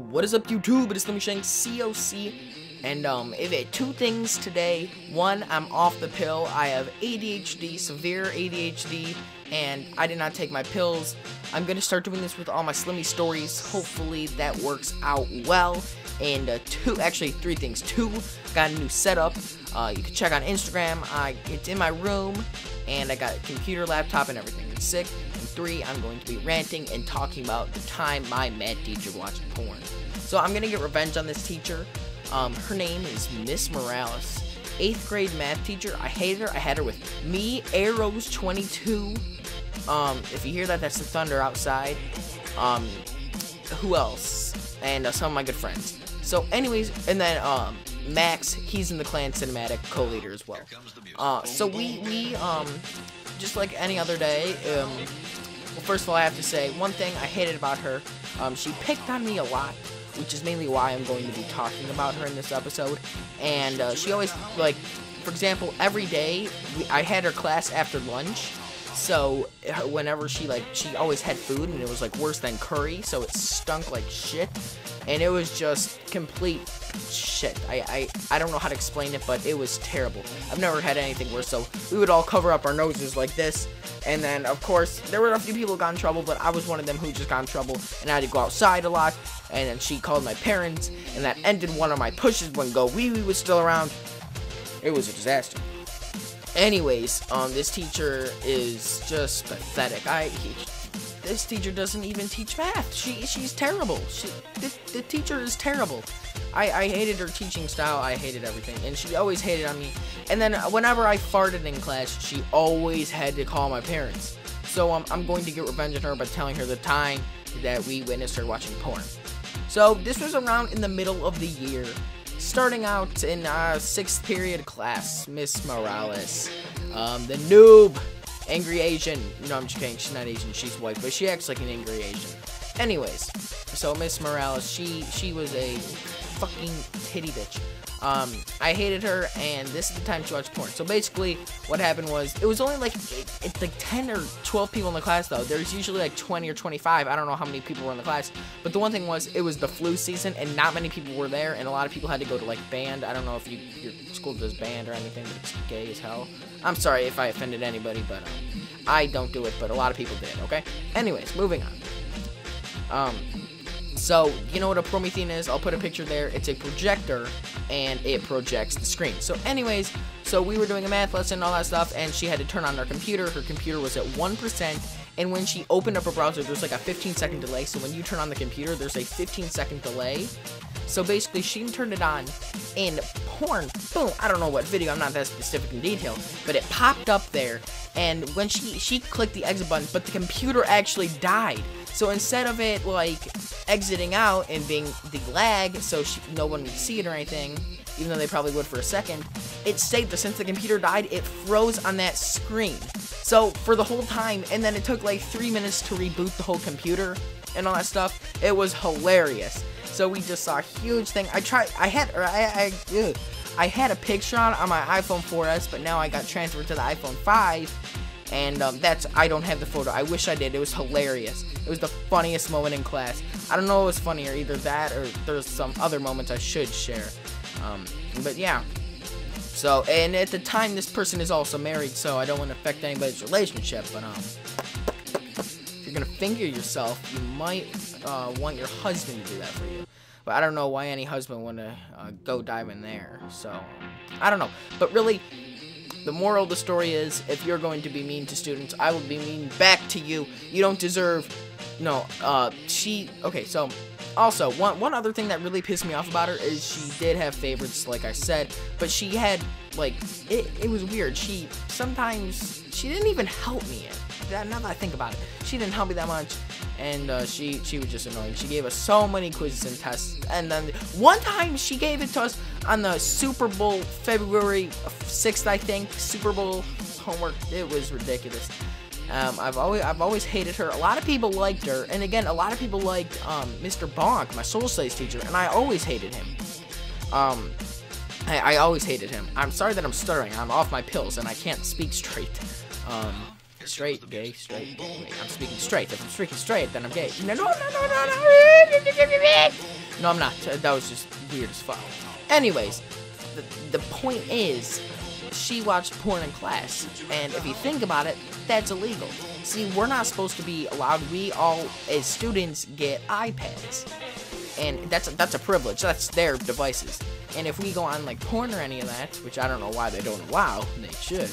What is up, YouTube? It is SlimmyShankCoC, and I've had two things today. One, I'm off the pill. I have ADHD, severe ADHD, and I did not take my pills. I'm gonna start doing this with all my Slimmy stories. Hopefully that works out well. And three things. Two, got a new setup. You can check on Instagram. It's in my room, and I got a computer, laptop, and everything. It's sick. And three, I'm going to be ranting and talking about the time my math teacher watched porn. So I'm gonna get revenge on this teacher. Her name is Miss Morales, 8th grade math teacher. I hated her. I had her with me, Arrows 22. If you hear that, that's the thunder outside. Who else? And some of my good friends. So anyways, and then Max, he's in the clan cinematic co-leader as well. So we just like any other day, well, first of all, I have to say one thing I hated about her. She picked on me a lot, which is mainly why I'm going to be talking about her in this episode. And she always, like, for example, every day I had her class after lunch. So whenever she always had food, and it was like worse than curry, so it stunk like shit, and it was just complete shit. I don't know how to explain it, but it was terrible. I've never had anything worse. So we would all cover up our noses like this, and then of course there were a few people who got in trouble, but I was one of them who just got in trouble, and I had to go outside a lot. And then she called my parents, and that ended one of my pushes when Go Wee Wee was still around. It was a disaster. Anyways, this teacher is just pathetic. This teacher doesn't even teach math. She's terrible. The teacher is terrible. I hated her teaching style. I hated everything, and she always hated on me. And then whenever I farted in class, she always had to call my parents. So I'm going to get revenge on her by telling her the time that we witnessed her watching porn. So this was around in the middle of the year. Starting out in 6th period class, Miss Morales, the noob, angry Asian. No, I'm just kidding. She's not Asian. She's white, but she acts like an angry Asian. Anyways, so Miss Morales, she was a fucking titty bitch. I hated her, and this is the time she watched porn. So basically, what happened was, it was only like 10 or 12 people in the class, though. There's usually like 20 or 25. I don't know how many people were in the class. But the one thing was, it was the flu season, and not many people were there, and a lot of people had to go to like band. I don't know if your school does band or anything, but it's gay as hell. I'm sorry if I offended anybody, but I don't do it, but a lot of people did, okay? Anyways, moving on. So, you know what a Promethean is? I'll put a picture there. It's a projector, and it projects the screen. So anyways, so we were doing a math lesson and all that stuff, and she had to turn on her computer. Her computer was at 1%, and when she opened up her browser, there's like a 15-second delay. So when you turn on the computer, there's a 15-second delay. So basically, she turned it on, and porn, boom, I don't know what video, I'm not that specific in detail, but it popped up there, and when she clicked the exit button, but the computer actually died. So instead of it, like, exiting out and being the lag, so no one would see it or anything, even though they probably would for a second, it saved us. Since the computer died, it froze on that screen. So for the whole time, and then it took like 3 minutes to reboot the whole computer and all that stuff. It was hilarious. So we just saw a huge thing. I had a picture on my iPhone 4S, but now I got transferred to the iPhone 5. And I don't have the photo. I wish I did. It was hilarious. It was the funniest moment in class. I don't know what was funnier, either that or there's some other moments I should share. But yeah. So, and at the time, this person is also married, so I don't want to affect anybody's relationship. But if you're gonna finger yourself, you might want your husband to do that for you. But I don't know why any husband would go dive in there. So, I don't know. But really, the moral of the story is, if you're going to be mean to students, I will be mean back to you. You don't deserve, okay, so, also, one other thing that really pissed me off about her is she did have favorites, like I said, but she had, like, it was weird. Sometimes, she didn't even help me. Now that I think about it, she didn't help me that much, and she was just annoying. She gave us so many quizzes and tests, and then one time she gave it to us on the Super Bowl, February 6th, I think, Super Bowl homework. It was ridiculous. I've always hated her. A lot of people liked her, and again, a lot of people liked Mr. Bonk, my social studies teacher, and I always hated him. I always hated him. I'm sorry that I'm stuttering. I'm off my pills, and I can't speak straight. Straight, gay, straight. Wait, I'm speaking straight. If I'm speaking straight, then I'm gay. No. No, I'm not. That was just weird as fuck. Anyways, the point is, she watched porn in class, and if you think about it, that's illegal. See, we're not supposed to be allowed. We all, as students, get iPads, and that's a privilege. That's their devices. And if we go on like porn or any of that, which I don't know why they don't allow, they should.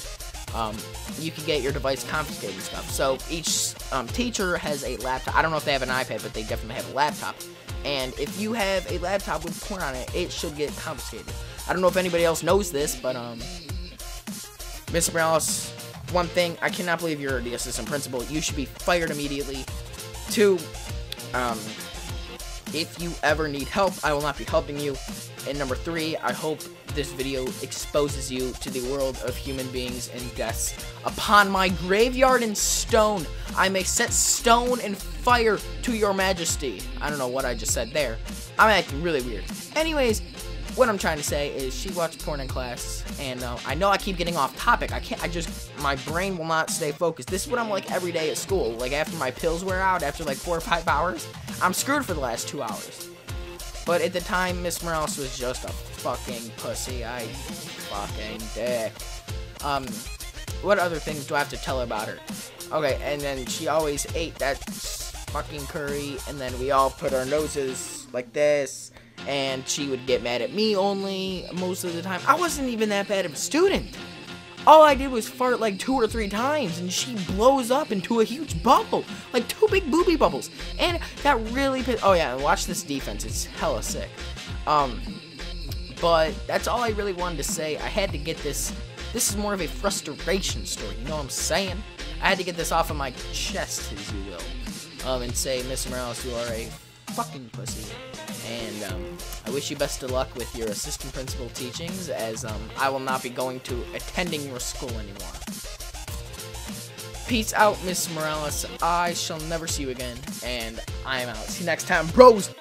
You can get your device confiscated and stuff. So each teacher has a laptop. I don't know if they have an iPad, but they definitely have a laptop. And if you have a laptop with porn on it, it should get confiscated. I don't know if anybody else knows this, but Mr. Morales, one thing, I cannot believe you're the assistant principal. You should be fired immediately. 2, if you ever need help, I will not be helping you. And number 3, I hope this video exposes you to the world of human beings and deaths. Upon my graveyard and stone, I may set stone and fire to your majesty. I don't know what I just said there. I'm acting really weird. Anyways, what I'm trying to say is she watched porn in class, and I know I keep getting off topic. My brain will not stay focused. This is what I'm like every day at school. Like, after my pills wear out, after like 4 or 5 hours, I'm screwed for the last 2 hours. But at the time, Miss Morales was just a fucking pussy. Fucking dick. What other things do I have to tell her about her? Okay, and then she always ate that fucking curry, and then we all put our noses like this, and she would get mad at me only most of the time. I wasn't even that bad of a student. All I did was fart like 2 or 3 times, and she blows up into a huge bubble. Like 2 big booby bubbles. And that really pissed. Oh yeah, watch this defense. It's hella sick. But that's all I really wanted to say. I had to get this. This is more of a frustration story. You know what I'm saying? I had to get this off of my chest, as you will. And say, Mr. Morales, you are a fucking pussy. And I wish you best of luck with your assistant principal teachings, as I will not be going to attending your school anymore. Peace out, Miss Morales. I shall never see you again, and I am out. See you next time, bros!